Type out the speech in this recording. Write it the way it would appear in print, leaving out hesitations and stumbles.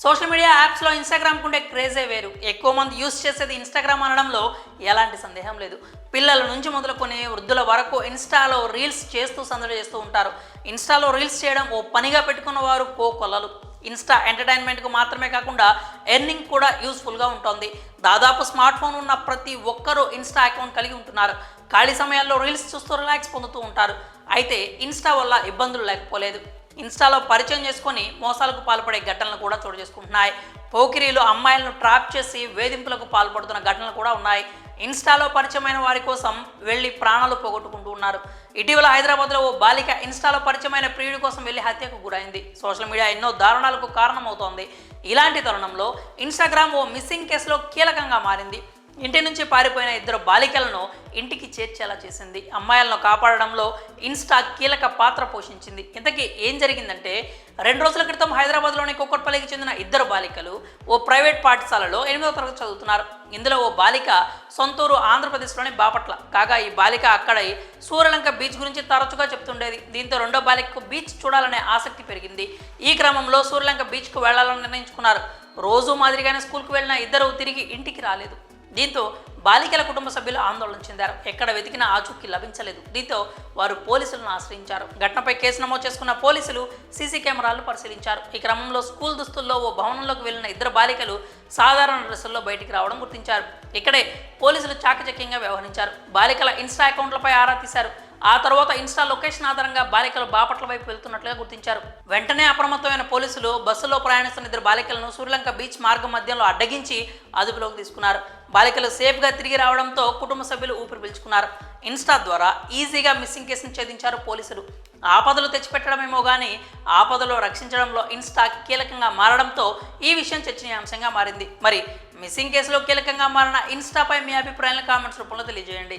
Social media యాప్స్లో ఇన్స్టాగ్రామ్కు ఉండే క్రేజే వేరు. ఎక్కువ మంది యూస్ చేసేది ఇన్స్టాగ్రామ్ అనడంలో ఎలాంటి సందేహం లేదు. పిల్లల నుంచి మొదలుకొని వృద్ధుల వరకు ఇన్స్టాలో రీల్స్ చేస్తూ సందడి చేస్తూ ఉంటారు. ఇన్స్టాలో రీల్స్ చేయడం ఓ పనిగా పెట్టుకున్న వారు కోకొల్లలు. ఇన్స్టా ఎంటర్టైన్మెంట్కు మాత్రమే కాకుండా ఎర్నింగ్ కూడా యూస్ఫుల్గా ఉంటుంది. దాదాపు స్మార్ట్ ఫోన్ ఉన్న ప్రతి ఒక్కరూ ఇన్స్టా అకౌంట్ కలిగి ఉంటున్నారు. ఖాళీ సమయాల్లో రీల్స్ చూస్తూ రిలాక్స్ పొందుతూ ఉంటారు. అయితే ఇన్స్టా వల్ల ఇబ్బందులు లేకపోలేదు. ఇన్స్టాలో పరిచయం చేసుకొని మోసాలకు పాల్పడే ఘటనలు కూడా చోటు చేసుకుంటున్నాయి. పోకిరీలు అమ్మాయిలను ట్రాప్ చేసి వేధింపులకు పాల్పడుతున్న ఘటనలు కూడా ఉన్నాయి. ఇన్స్టాలో పరిచయమైన వారి కోసం వెళ్ళి ప్రాణాలు పోగొట్టుకుంటూ ఉన్నారు. ఇటీవల హైదరాబాద్లో ఓ బాలిక ఇన్స్టాలో పరిచయమైన ప్రియుడి కోసం వెళ్ళి హత్యకు గురైంది. సోషల్ మీడియా ఎన్నో దారుణాలకు కారణమవుతోంది. ఇలాంటి తరుణంలో ఇన్స్టాగ్రామ్ ఓ మిస్సింగ్ కేసులో కీలకంగా మారింది. ఇంటి నుంచి పారిపోయిన ఇద్దరు బాలికలను ఇంటికి చేర్చేలా చేసింది. అమ్మాయిలను కాపాడడంలో ఇన్స్టా కీలక పాత్ర పోషించింది. ఇంతకీ ఏం జరిగిందంటే 2 రోజుల క్రితం హైదరాబాద్లోని కుక్కట్పల్లికి చెందిన ఇద్దరు బాలికలు ఓ ప్రైవేట్ పాఠశాలలో 8వ తరగతి చదువుతున్నారు. ఇందులో ఓ బాలిక సొంతూరు ఆంధ్రప్రదేశ్లోని బాపట్ల కాగా ఈ బాలిక అక్కడ సూర్యలంక బీచ్ గురించి తరచుగా చెప్తుండేది. దీంతో రెండో బాలికకు బీచ్ చూడాలనే ఆసక్తి పెరిగింది. ఈ క్రమంలో సూర్యలంక బీచ్కు వెళ్లాలని నిర్ణయించుకున్నారు. రోజు మాదిరిగానే స్కూల్కు వెళ్ళిన ఇద్దరు తిరిగి ఇంటికి రాలేదు. దీంతో బాలికల కుటుంబ సభ్యులు ఆందోళన చెందారు. ఎక్కడ వెతికినా ఆచూకీ లభించలేదు. దీంతో వారు పోలీసులను ఆశ్రయించారు. ఘటనపై కేసు నమోదు చేసుకున్న పోలీసులు సీసీ కెమెరాలను పరిశీలించారు. ఈ క్రమంలో స్కూల్ దుస్తుల్లో ఓ భవనంలోకి వెళ్లిన ఇద్దరు బాలికలు సాధారణ డ్రెస్సుల్లో బయటికి రావడం గుర్తించారు. ఇక్కడే పోలీసులు చాకచక్యంగా వ్యవహరించారు. బాలికల ఇన్స్టా అకౌంట్లపై ఆరా తీశారు. ఆ తర్వాత ఇన్స్టా లొకేషన్ ఆధారంగా బాలికలు బాపట్ల వైపు వెళ్తున్నట్లుగా గుర్తించారు. వెంటనే అప్రమత్తమైన పోలీసులు బస్సులో ప్రయాణిస్తున్న ఇద్దరు బాలికలను సూర్యలంక బీచ్ మార్గం మధ్యలో అడ్డగించి అదుపులోకి తీసుకున్నారు. బాలికలు సేఫ్గా తిరిగి రావడంతో కుటుంబ సభ్యులు ఊపిరి పీల్చుకున్నారు. ఇన్స్టా ద్వారా ఈజీగా మిస్సింగ్ కేసును ఛేదించారు పోలీసులు. ఆపదలు తెచ్చిపెట్టడమేమో కానీ ఆపదలో రక్షించడంలో ఇన్స్టా కీలకంగా మారడంతో ఈ విషయం చర్చనీయాంశంగా మారింది. మరి మిస్సింగ్ కేసులో కీలకంగా మారిన ఇన్స్టాపై మీ అభిప్రాయాలను కామెంట్స్ రూపంలో తెలియజేయండి.